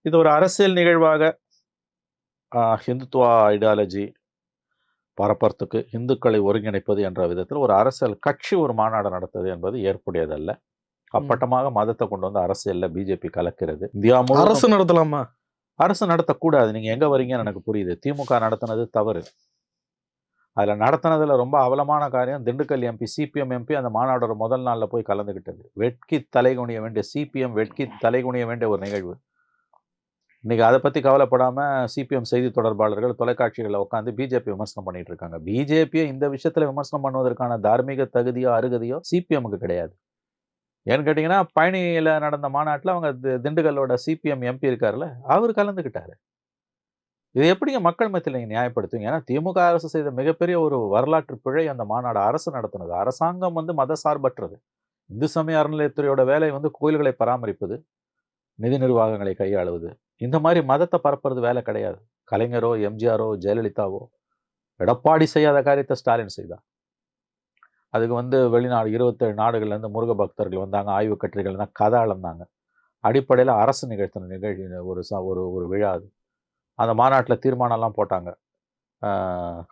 இது ஒரு அரசியல் நிகழ்வாக ஹிந்துத்துவா ஐடியாலஜி பரப்பறத்துக்கு இந்துக்களை ஒருங்கிணைப்பது என்ற விதத்தில் ஒரு அரசியல் கட்சி ஒரு மாநாடு நடத்துவது என்பது ஏற்புடையதல்ல. அப்பட்டமாக மதத்தை கொண்டு வந்து அரசியல்ல பிஜேபி கலக்கிறது. இந்தியா அரசு முழுவதும் நடத்தலாமா? அரசு நடத்தக்கூடாது. நீங்க எங்க வரீங்கன்னு எனக்கு புரியுது. திமுக நடத்தினது தவறு. அதுல நடத்தினதுல ரொம்ப அவலமான காரியம், திண்டுக்கல் எம்பி, சிபிஎம் எம்பி அந்த மாநாடோட முதல் நாள்ல போய் கலந்துக்கிட்டது. வெட்கி தலைகுனிய வேண்டிய சிபிஎம் வெட்கி தலைகுனிய வேண்டிய ஒரு நிகழ்வு. இன்னைக்கு அதை பத்தி கவலைப்படாம சிபிஎம் செய்தி தொடர்பாளர்கள் தொலைக்காட்சிகளில் உட்காந்து பிஜேபி விமர்சனம் பண்ணிட்டு இருக்காங்க. பிஜேபியை இந்த விஷயத்துல விமர்சனம் பண்ணுவதற்கான தார்மீக தகுதியோ அருகதையோ சிபிஎம்முக்கு கிடையாது. ஏன்னு கேட்டீங்கன்னா, பழனியில நடந்த மாநாட்டில் அவங்க திண்டுக்கல்லோட சிபிஎம் எம்பி இருக்காருல்ல, அவர் கலந்துக்கிட்டாரு. இது எப்படிங்க மக்கள் மத்தியில் நீங்க நியாயப்படுத்துவீங்க? ஏன்னா திமுக அரசு செய்த மிகப்பெரிய ஒரு வரலாற்று பிழை அந்த மாநாடு அரசு நடத்தினது. அரசாங்கம் வந்து மத சார்பற்றது. இந்து சமய அறநிலையத்துறையோட வேலை வந்து கோயில்களை பராமரிப்பது, நிதி நிர்வாகங்களை கையாளுவது. இந்த மாதிரி மதத்தை பரப்புறது வேலை கிடையாது. கலைஞரோ, எம்ஜிஆரோ, ஜெயலலிதாவோ, எடப்பாடி செய்யாத காரியத்தை ஸ்டாலின் செய்தார். அதுக்கு வந்து வெளிநாடு 27 நாடுகள்லேருந்து முருக பக்தர்கள் வந்தாங்க, ஆய்வு கட்டுரைகள் தான் கதை அளந்தாங்க. அடிப்படையில் அரசு நிகழ்த்தின நிகழ்ச்சி ஒரு விழா அது. அந்த மாநாட்டில் தீர்மானம்லாம் போட்டாங்க.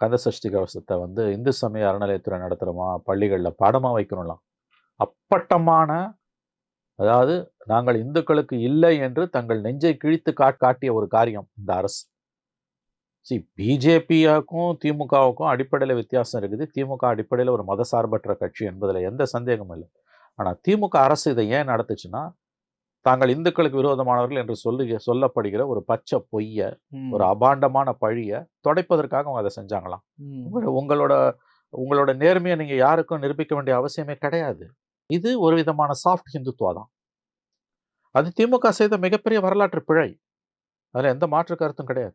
கந்தசஷ்டி கவசத்தை வந்து இந்து சமய அறநிலையத்துறை நடத்துகிறோமா, பள்ளிகளில் பாடமாக வைக்கணும்லாம். அப்பட்டமான, அதாவது நாங்கள் இந்துக்களுக்கு இல்லை என்று தங்கள் நெஞ்சை கிழித்து காட்டிய ஒரு காரியம் இந்த அரசு. பிஜேபியாக்கும் திமுகவுக்கும் அடிப்படையில் வித்தியாசம் இருக்குது. திமுக அடிப்படையில் ஒரு மதசார்பற்ற கட்சி என்பதில் எந்த சந்தேகமும் இல்லை. ஆனால் திமுக அரசு இதை ஏன் நடத்துச்சுன்னா, தாங்கள் இந்துக்களுக்கு விரோதமானவர்கள் என்று சொல்லப்படுகிற ஒரு பச்சை பொய்ய, ஒரு அபாண்டமான பழிய துடைப்பதற்காக அவங்க அதை செஞ்சாங்களாம். உங்களோட நேர்மையை நீங்க யாருக்கும் நிரூபிக்க வேண்டிய அவசியமே கிடையாது. இது ஒரு விதமான சாஃப்ட் ஹிந்துத்துவா தான். அது திமுக செய்த மிகப்பெரிய வரலாற்று பிழை. அதுல எந்த மாற்று கருத்தும் கிடையாது.